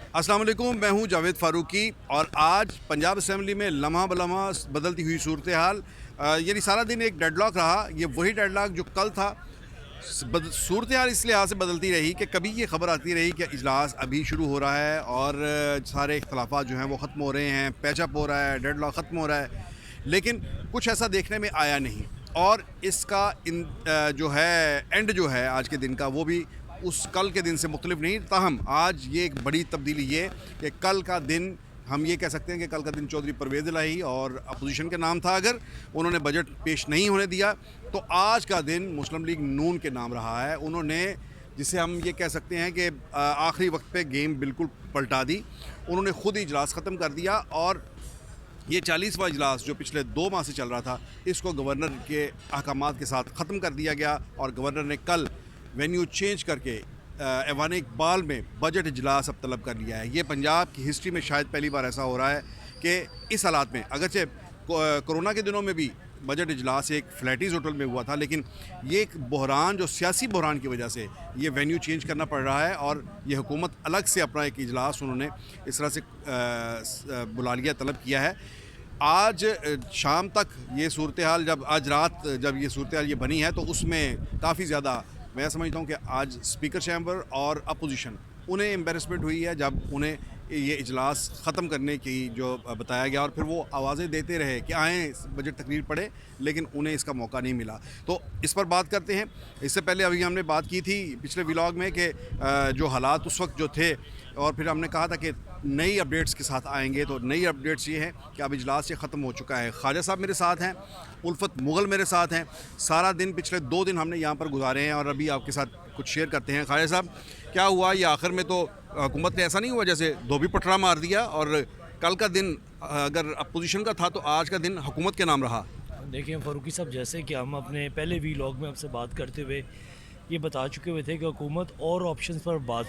अस्सलाम वालेकुम, मैं हूं जावेद फ़ारूकी और आज पंजाब असम्बली में लम्हा बलम्हा बदलती हुई सूरत हाल, यानी सारा दिन एक डेडलॉक रहा। ये वही डेडलॉक जो कल था। सूरत हाल इस लिहाज से बदलती रही कि कभी ये खबर आती रही कि इजलास अभी शुरू हो रहा है और सारे इख्तलाफात जो हैं वो ख़त्म हो रहे हैं, पैचअप हो रहा है, डेडलॉक ख़त्म हो रहा है, लेकिन कुछ ऐसा देखने में आया नहीं। और इसका जो है एंड जो है आज के दिन का, वो भी उस कल के दिन से मुख्तलिफ नहीं। ताहम आज ये एक बड़ी तब्दीली ये कि कल का दिन हम ये कह सकते हैं कि कल का दिन चौधरी परवेज़ इलाही और अपोजिशन के नाम था। अगर उन्होंने बजट पेश नहीं होने दिया तो आज का दिन मुस्लिम लीग नून के नाम रहा है। उन्होंने, जिसे हम ये कह सकते हैं कि आखिरी वक्त पे गेम बिल्कुल पलटा दी। उन्होंने ख़ुद ही इजलास ख़त्म कर दिया और ये 40वां इजलास जो पिछले 2 माह से चल रहा था, इसको गवर्नर के अहकामात के साथ ख़त्म कर दिया गया। और गवर्नर ने कल वेन्यू चेंज करके ऐवान इकबाल में बजट इजलास अब तलब कर लिया है। ये पंजाब की हिस्ट्री में शायद पहली बार ऐसा हो रहा है कि इस हालात में, अगरचे कोरोना के दिनों में भी बजट इजलास एक फ्लैटीज़ होटल में हुआ था, लेकिन ये एक बहरान, जो सियासी बहरान की वजह से ये वेन्यू चेंज करना पड़ रहा है। और ये हुकूमत अलग से अपना एक इजलास उन्होंने इस तरह से बुला लिया, तलब किया है। आज शाम तक ये सूरत हाल, जब आज रात जब ये सूरत हाल ये बनी है, तो उसमें काफ़ी ज़्यादा मैं समझता हूँ कि आज स्पीकर चैम्बर और अपोजिशन, उन्हें एम्बेरसमेंट हुई है जब उन्हें ये इजलास ख़त्म करने की जो बताया गया, और फिर वो आवाज़ें देते रहे कि आएँ बजट तकरीर पढ़े, लेकिन उन्हें इसका मौका नहीं मिला। तो इस पर बात करते हैं। इससे पहले अभी हमने बात की थी पिछले व्लॉग में कि जो हालात उस वक्त जो थे, और फिर हमने कहा था कि नई अपडेट्स के साथ आएंगे। तो नई अपडेट्स ये हैं कि अब इजलास ये ख़त्म हो चुका है। ख्वाजा साहब मेरे साथ हैं, उल्फत मुग़ल मेरे साथ हैं। सारा दिन, पिछले 2 दिन हमने यहाँ पर गुजारे हैं और अभी आपके साथ कुछ शेयर करते हैं। ख्वाजा साहब, क्या हुआ ये आखिर में? तो हुकूमत ने ऐसा नहीं हुआ जैसे धोबी पटरा मार दिया, और कल का दिन अगर अपोजिशन का था तो आज का दिन हुकूमत के नाम रहा। देखिए फ़ारूकी साहब, जैसे कि हम अपने पहले व्लॉग में आपसे बात करते हुए ये बता चुके हुए थे कि हुकूमत और ऑप्शंस पर बात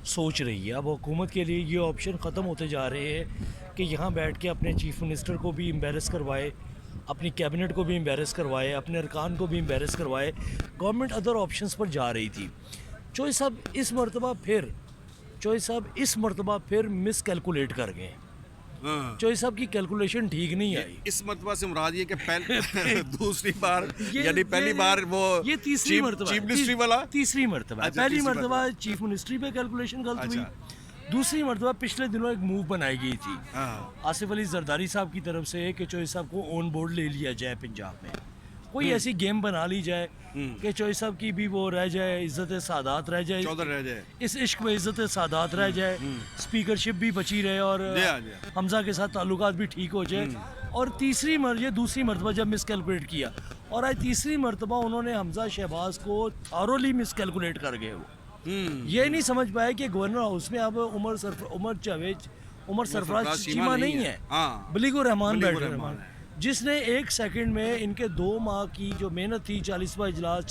सोच रही है। अब हुकूमत के लिए ये ऑप्शन ख़त्म होते जा रहे हैं कि यहाँ बैठ के अपने चीफ मिनिस्टर को भी एम्बेरस करवाए, अपनी कैबिनेट को भी एम्बेरस करवाए, अपने अरकान को भी एम्बेरस करवाए। गवर्नमेंट अदर ऑप्शंस पर जा रही थी। चॉइस साहब इस मरतबा फिर मिस कैलकुलेट कर गए। चॉइस साहब की कैलकुलेशन ठीक नहीं आई। इस मरतबा से मुराद ये कि दूसरी बार, यानी पहली ये, बार वो ये तीसरी मरतबा, चीफ मिनिस्ट्री वाला तीसरी मरतबा। अच्छा, पहली मरतबा चीफ मिनिस्ट्री पे कैलकुलेशन गलत हुई। दूसरी मरतबा पिछले दिनों एक मूव बनाई गई थी आसिफ अली जरदारी साहब की तरफ से कि चॉइस साहब को ऑन बोर्ड ले लिया जाए। पंजाब में कोई ऐसी गेम बना ली जाए कि चॉइस साहब की भी वो रह जाए, इज्जत सादात रह जाए, इस इश्क में इज्जत सादात रह जाए, स्पीकरशिप भी बची रहे और हमजा के साथ ताल्लुकात भी ठीक हो जाए। और दूसरी मरतबा जब मिसकैलकुलेट किया, और आज तीसरी मरतबा उन्होंने हमजा शहबाज को थारोली मिसकैलकुलेट कर गए। वो ये नहीं समझ पाए कि गवर्नर हाउस में अब उमर सरफराज चीमा नहीं है, बलीगुर रहमान बैठ रहे हैं, जिसने 1 सेकंड में इनके 2 माह की जो मेहनत थी, 40वां इजलास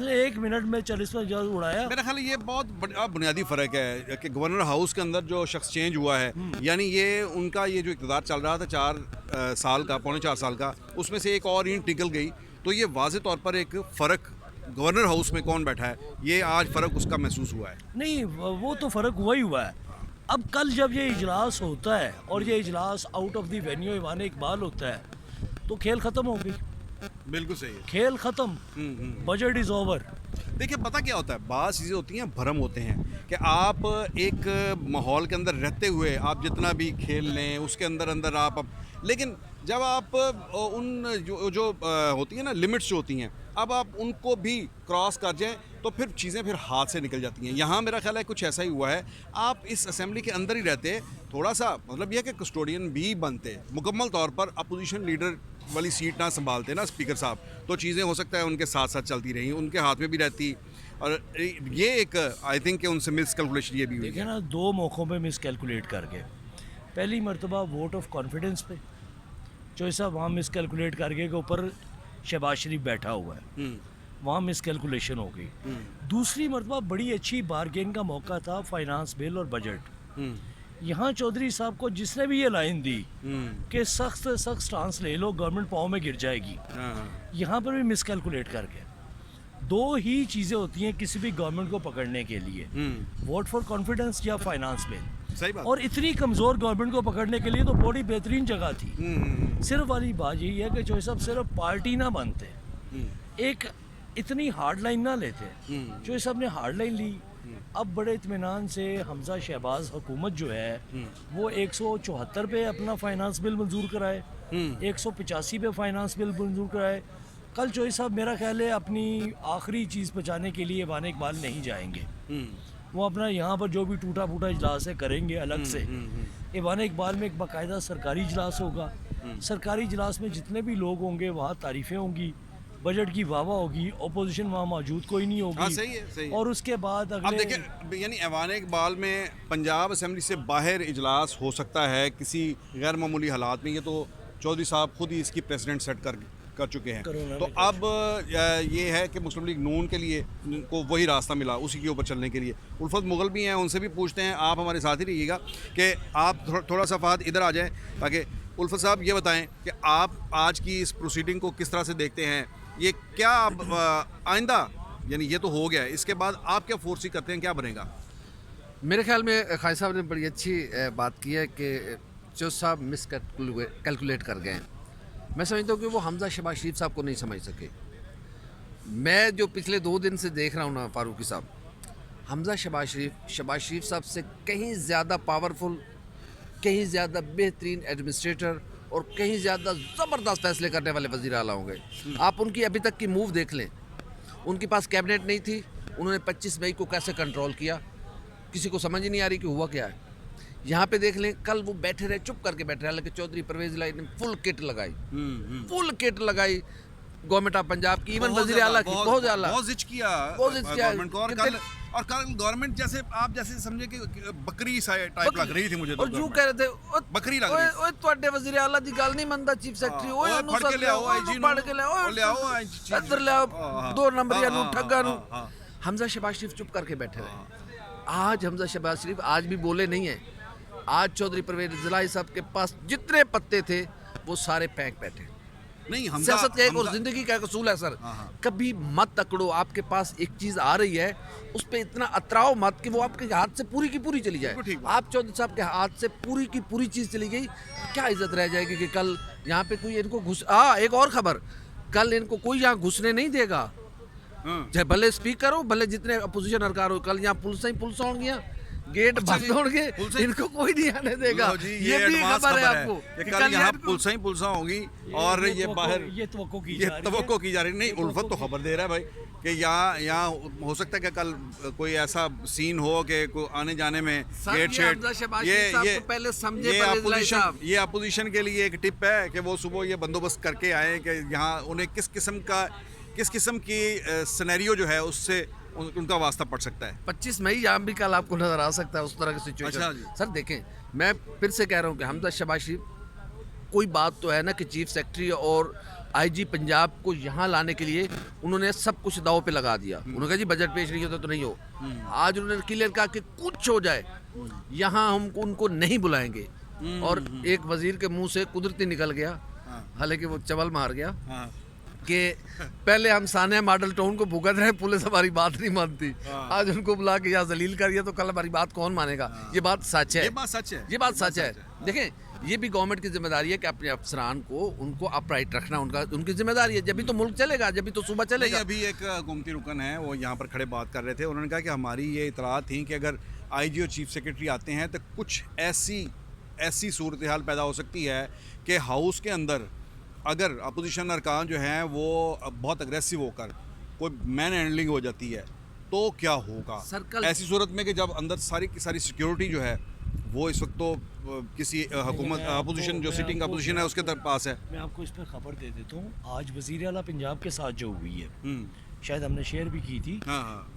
1 मिनट में 40वां इजलास उड़ाया। मेरा ख्याल ये बहुत बुनियादी फ़र्क है कि गवर्नर हाउस के अंदर जो शख्स चेंज हुआ है, यानी ये उनका ये जो इक़्तिदार चल रहा था 4 साल का, पौने 4 साल का, उसमें से एक और ईंट निकल गई। तो ये वाज़े तौर पर एक फ़र्क, गवर्नर हाउस में कौन बैठा है, ये आज फ़र्क उसका महसूस हुआ है। नहीं, वो तो फ़र्क हुआ ही हुआ है। अब कल जब ये इजलास होता है और ये इजलास out of the venue Aiwan Iqbal होता है, तो खेल ख़त्म हो गई। बिल्कुल सही है, खेल ख़त्म, बजट इज़ ओवर। देखिए, पता क्या होता है, बात चीज़ें होती हैं, भरम होते हैं कि आप एक माहौल के अंदर रहते हुए आप जितना भी खेल लें, उसके अंदर आप लेकिन जब आप उन जो होती हैं ना, लिमिट्स जो होती हैं, अब आप उनको भी क्रॉस कर जाएं तो फिर चीज़ें फिर हाथ से निकल जाती हैं। यहाँ मेरा ख्याल है कुछ ऐसा ही हुआ है। आप इस असेंबली के अंदर ही रहते, थोड़ा सा मतलब यह कि कस्टोडियन भी बनते, मुकम्मल तौर पर अपोजिशन लीडर वाली सीट ना संभालते ना स्पीकर साहब, तो चीज़ें हो सकता है उनके साथ साथ चलती रही, उनके हाथ में भी रहती। और ये एक आई थिंक कि उनसे मिस कैलकुलेशन ये भी हुई है ना। 2 मौक़ों पे मिस कैलकुलेट कर गए। पहली मरतबा वोट ऑफ कॉन्फिडेंस पे चॉइस साहब वहाँ मिस कैलकुलेट कर गए कि ऊपर शहबाज शरीफ बैठा हुआ है, वहाँ मिस कैलकुलेशन हो गई। दूसरी मरतबा बड़ी अच्छी बारगेन का मौका था, फाइनेंस बिल और बजट। यहाँ चौधरी साहब को जिसने भी ये लाइन दी कि सख्त स्टांस ले लो, गवर्नमेंट पाँव में गिर जाएगी, यहाँ पर भी मिस कैलकुलेट कर गए। दो ही चीज़ें होती हैं किसी भी गवर्नमेंट को पकड़ने के लिए, वोट फॉर कॉन्फिडेंस या फाइनेंस बिल। सही बात। और इतनी कमज़ोर गवर्नमेंट को पकड़ने के लिए तो बड़ी बेहतरीन जगह थी। सिर्फ वाली बात यही है कि जो सब सिर्फ पार्टी ना बनते, एक इतनी हार्ड लाइन ना लेते। जो सब ने हार्ड लाइन ली, अब बड़े इत्मीनान से हमजा शहबाज हुकूमत जो है वो 174 पे अपना फाइनेंस बिल मंजूर कराए, 185 पे फाइनेंस बिल मंजूर कराए। कल चोई साहब मेरा ख्याल है अपनी आखिरी चीज़ बचाने के लिए ईवान इकबाल नहीं जाएंगे। वो अपना यहाँ पर जो भी टूटा फूटा इजलास है करेंगे अलग से। ईवान इकबाल में एक बाकायदा सरकारी इजलास होगा। सरकारी इजलास में जितने भी लोग होंगे वहाँ तारीफ़ें होंगी, बजट की वाहवा होगी, ओपोजिशन वहाँ मौजूद कोई नहीं होगी। हाँ, सही है। और उसके बाद अब अगले देखिए, यानी ऐवान इकबाल में पंजाब असेंबली से बाहर इजलास हो सकता है किसी गैर मामूली हालात में। ये तो चौधरी साहब खुद ही इसकी प्रेसिडेंट सेट कर चुके हैं। तो अब ये है कि मुस्लिम लीग नून के लिए को वही रास्ता मिला उसी के ऊपर चलने के लिए। उल्फत मुगल भी हैं, उनसे भी पूछते हैं। आप हमारे साथ ही रहिएगा कि आप थोड़ा सा फहद इधर आ जाएं, ताकि उल्फत साहब ये बताएं कि आप आज की इस प्रोसीडिंग को किस तरह से देखते हैं। ये क्या आइंदा, यानी ये तो हो गया, इसके बाद आप क्या फोर्सी करते हैं, क्या बनेगा? मेरे ख्याल में खाई साहब ने बड़ी अच्छी बात की है कि जो साहब मिस कैलकुलेट कर गए हैं। मैं समझता हूँ कि वो हमजा शहबाज शरीफ साहब को नहीं समझ सके। मैं जो पिछले 2 दिन से देख रहा हूँ ना फारूकी साहब, हमजा शहबाज शरीफ साहब से कहीं ज़्यादा पावरफुल, कहीं ज़्यादा बेहतरीन एडमिनिस्ट्रेटर और कहीं ज़्यादा ज़बरदस्त फैसले करने वाले वज़ीर आला होंगे। आप उनकी अभी तक की मूव देख लें। उनके पास कैबिनेट नहीं थी, उन्होंने 25 मई को कैसे कंट्रोल किया, किसी को समझ ही नहीं आ रही कि हुआ क्या है। यहाँ पे देख लें, कल वो बैठे रहे, चुप करके बैठे रहे, हालांकि चौधरी परवेज़ इलाही ने फुल किट लगाई गवर्नमेंट ऑफ पंजाब की, इवन वज़ीर आला की, बहुत ज़्यादा बहुत जिच किया गवर्नमेंट को। और कल गवर्नमेंट जैसे आप जैसे समझे कि बकरी टाइप लग रही थी मुझे। और यूं कह रहे थे बकरी लग रही। ओए ਤੁਹਾਡੇ वज़ीर आला दी गल नहीं मनदा चीफ सेक्रेटरी, ओए ਉਹਨੂੰ ਫੜ ਕੇ ਲਿਆਓ ਆਈਜੀ ਨੂੰ, ਫੜ ਕੇ ਲਿਆਓ ਇੱਧਰ ਲਿਆਓ 2 ਨੰਬਰੀਆਂ ਨੂੰ ਠੱਗਾ ਨੂੰ। हमजा शहबाज शरीफ चुप करके बैठे रहे। आज हमजा शहबाज शरीफ आज भी बोले नहीं है। आज चौधरी परवेज़ इलाही साहब के पास जितने पत्ते थे वो सारे फेंक बैठे। नहीं, सियासत का एक और जिंदगी का असूल है सर, कभी मत अकड़ो। आपके पास एक चीज आ रही है, उस पर इतना अतराओ मत कि वो आपके हाथ से पूरी की पूरी चली जाए। आप चौधरी साहब के हाथ से पूरी की पूरी चीज चली गई, क्या इज्जत रह जाएगी कि कल यहाँ पे कोई इनको एक और खबर, कल इनको कोई यहाँ घुसने नहीं देगा, चाहे भले स्पीकर हो, भले जितने अपोजिशन सरकार हो। कल यहाँ पुलिस होंगी, गेट बंद होंगे, इनको कोई नहीं आने देगा। ये भी खबर है आपको कि कल यहाँ पुलिसा होंगी और ये बाहर ये तवक्को की जा रही। नहीं, उल्फत तो खबर दे रहा है भाई कि यहाँ हो सकता है कि कल कोई ऐसा सीन हो कि आने जाने में गेट शेट, ये अपोजिशन के लिए एक टिप है कि वो सुबह ये बंदोबस्त करके आए कि यहाँ उन्हें किस किस्म की सिनेरियो जो है उससे उनका वास्ता पड़ सकता है। 25 मई यहाँ भी कल आपको नजर आ सकता है उस तरह की सिचुएशन। अच्छा सर देखें, मैं फिर से कह रहा हूँ कि हमजा शहबाज शरीफ, कोई बात तो है ना कि चीफ सेक्रेटरी और आईजी पंजाब को यहाँ लाने के लिए उन्होंने सब कुछ दाव पे लगा दिया। उन्होंने कहा जी बजट पेश नहीं होता तो नहीं हो। आज उन्होंने क्लियर कहा कि कुछ हो जाए यहाँ हम उनको नहीं बुलाएंगे। और एक वजीर के मुंह से कुदरती निकल गया, हालांकि वो चवल मार गया कि पहले हम सानिया मॉडल टाउन को भुगत रहे, पुलिस हमारी बात नहीं मानती। आज उनको बुला के यहाँ जलील करिए तो कल हमारी बात कौन मानेगा? ये बात सच है, ये बात सच है। देखें, ये भी गवर्नमेंट की जिम्मेदारी है कि अपने अफसरान को उनको अपराइट रखना उनकी जिम्मेदारी है। जब भी तो मुल्क चलेगा, जब भी तो सूबा चलेगा। अभी एक हुकूमती रुकन है, वो यहाँ पर खड़े बात कर रहे थे। उन्होंने कहा कि हमारी ये इतलात थी कि अगर आईजी और चीफ सेक्रेटरी आते हैं तो कुछ ऐसी सूरत हाल पैदा हो सकती है कि हाउस के अंदर अगर अपोजिशन अरकान जो हैं वो बहुत अग्रेसिव होकर कोई मैन हैंडलिंग हो जाती है तो क्या होगा ऐसी सूरत में कि जब अंदर सारी की सारी सिक्योरिटी जो है वो इस वक्त तो किसी हुकूमत अपोजिशन जो सिटिंग अपोजिशन है उसके पास है। मैं आपको इस पर खबर दे देता हूँ। आज वज़ीर आला पंजाब के साथ जो हुई है, शायद हमने शेयर भी की थी।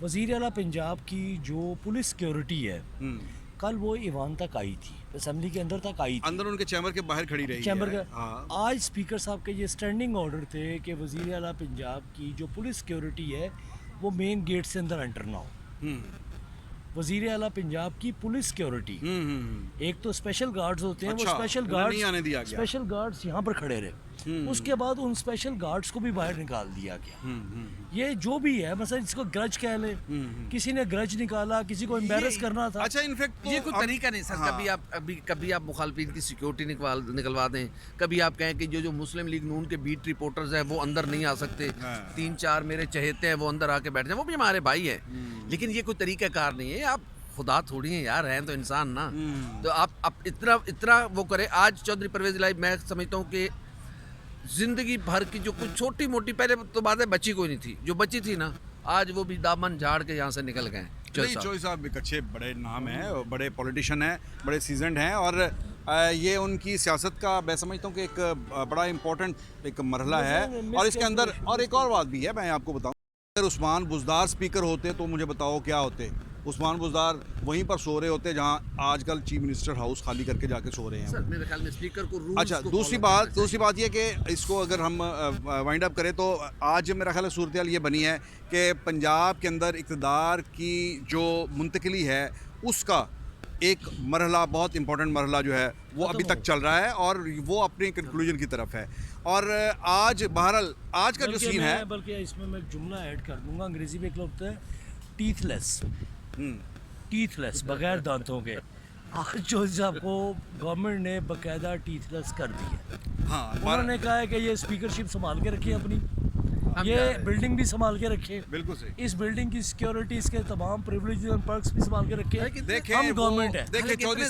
वज़ीर आला पंजाब की जो पुलिस सिक्योरिटी है, कल वो ईवान तक आई थी, असेंबली के अंदर तक आई थी, अंदर उनके चैम्बर के बाहर खड़ी रही चैम्बर का। आज स्पीकर साहब के ये स्टैंडिंग ऑर्डर थे कि वज़ीर आला पंजाब की जो पुलिस सिक्योरिटी है वो मेन गेट से अंदर एंटर ना हो। वज़ीर आला पंजाब की पुलिस सिक्योरिटी, एक तो स्पेशल गार्ड्स होते हैं, वो स्पेशल गार्ड्स यहाँ पर खड़े रहे। उसके बाद उन स्पेशल गार्ड्स को भी बाहर निकाल दिया गया। ये जो भी है, मतलब इसको ग्रज कह ले, किसी ने ग्रज निकाला, किसी को एम्बेरस करना था। अच्छा, इनफैक्ट ये कोई तरीका नहीं सर। कभी आप मुखालफिन की सिक्योरिटी निकलवा दें, कभी आप कहें कि जो मुस्लिम लीग नून के बीट रिपोर्टर्स हैं वो अंदर नहीं आ सकते, 3-4 मेरे चहेते हैं वो अंदर आके बैठ जाए, वो भी हमारे भाई हैं। लेकिन ये कोई तरीकाकार नहीं है। आप खुदा थोड़ी हैं यार, हैं तो इंसान ना। तो आप इतना वो करें। आज चौधरी परवेज इलाही, मैं समझता हूँ कि जिंदगी भर की जो कुछ छोटी मोटी, पहले तो बातें बची कोई नहीं थी, जो बची थी ना, आज वो भी दामन झाड़ के यहाँ से निकल गए। चौधरी साहब एक अच्छे बड़े नाम हैं, बड़े पॉलिटिशियन हैं, बड़े सीजनड हैं, और ये उनकी सियासत का मैं समझता हूँ कि एक बड़ा इम्पोर्टेंट एक मरहला है। और इसके अंदर और एक और बात भी है, मैं आपको बताऊँ, अगर उस्मान बुज़दार स्पीकर होते तो मुझे बताओ क्या होते। उस्मान बुज़दार वहीं पर सो रहे होते जहां आजकल चीफ मिनिस्टर हाउस खाली करके जाके सो रहे हैं। सर मेरे ख्याल में स्पीकर को रूल्स अच्छा, को दूसरी बात ये कि इसको अगर हम वाइंड अप करें तो आज मेरा ख्याल है सूरत हाल ये बनी है कि पंजाब के अंदर इक़्तिदार की जो मुंतकिली है उसका एक मरहला, बहुत इंपॉर्टेंट मरहला जो है वो अभी तक चल रहा है और वो अपने कंक्लूजन की तरफ है। और आज बहरहाल आज का जो सीन है, बल्कि इसमें मैं एक जुमला ऐड कर दूंगा, अंग्रेजी में एक लफ्ज़ है टीथलेस, बगैर दांतों के। आज चौधरी साहब को गवर्नमेंट ने बाकायदा टीथलेस कर दिया। हाँ, उन्होंने कहा है कि ये स्पीकरशिप संभाल के रखिए अपनी, ये बिल्डिंग भी संभाल के रखे, बिल्कुल सही, इस बिल्डिंग की सिक्योरिटी, इसके तमाम प्रिविलेज एंड पर्क्स भी संभाल के रखे। देखें हम गवर्नमेंट है। देखिए चौधरी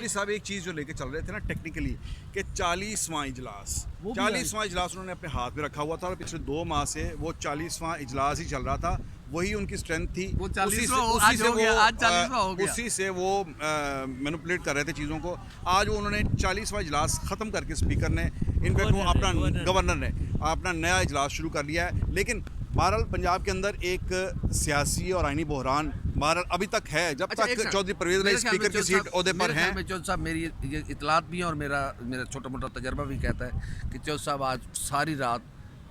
साहब एक चीज़ जो लेके चल रहे थे ना टेक्निकली, कि 40वां इजलास उन्होंने अपने हाथ में रखा हुआ था और पिछले 2 माह से वो 40वां इजलास ही चल रहा था। वही उनकी स्ट्रेंथ थी, उसी से वो मैनिपुलेट कर रहे थे चीज़ों को। आज वो उन्होंने 40वां इजलास ख़त्म करके स्पीकर ने, इनफैक्ट वो अपना गवर्नर ने अपना नया इजलास शुरू कर लिया है। लेकिन बहरहाल पंजाब के अंदर एक सियासी और आइनी बहरान बहरहाल अभी तक है, जब तक चौधरी परवेज इलाही स्पीकर की सीट ओहदे पर हैं। चौधरी साहब, मेरी ये इतलात भी है और मेरा छोटा मोटा तजर्बा भी कहता है कि चौधरी साहब आज सारी रात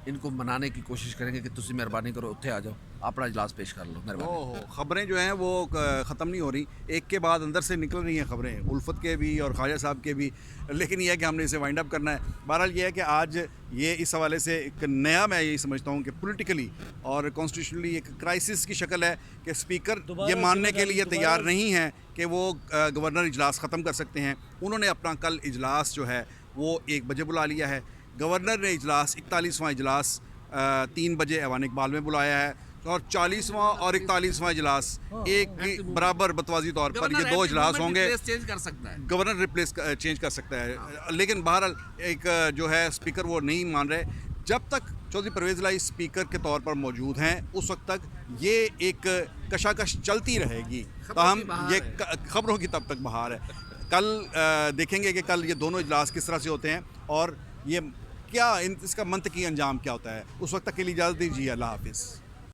इनको मनाने की कोशिश करेंगे कि तुम मेहरबानी करो, उत्थे आ जाओ, अपना इजलास पेश कर लो, मेहरबानी। खबरें जो हैं वो ख़त्म नहीं हो रही, एक के बाद अंदर से निकल रही हैं खबरें, उल्फत के भी और ख्वाजा साहब के भी। लेकिन यह है कि हमने इसे वाइंड अप करना है। बहरहाल ये है कि आज ये इस हवाले से एक नया, मैं यही समझता हूँ कि पॉलिटिकली और कॉन्स्टिट्यूशनली एक क्राइसिस की शक्ल है कि स्पीकर ये मानने के लिए तैयार नहीं है कि वो गवर्नर इजलास ख़त्म कर सकते हैं। उन्होंने अपना कल इजलास जो है वो 1 बजे बुला लिया है। गवर्नर ने इजलास 41वां इजलास 3 बजे ऐवान इकबाल में बुलाया है और 40वां और 41वां इजलास एक बराबर बतवाजी तौर पर ये 2 इजलास होंगे। चेंज कर सकता है गवर्नर रिप्लेस चेंज कर सकता है। लेकिन बहरहाल एक जो है स्पीकर वो नहीं मान रहे। जब तक चौधरी परवेज इलाही स्पीकर के तौर पर मौजूद हैं उस वक्त तक ये एक कशाकश चलती रहेगी। ताहम ये खबरों की तब तक बहार है। कल देखेंगे कि कल ये दोनों इजलास किस तरह से होते हैं और ये क्या इसका मंतकी अंजाम क्या होता है। उस वक्त तक के लिए इजाज़त दीजिए। अल्लाह हाफिज़।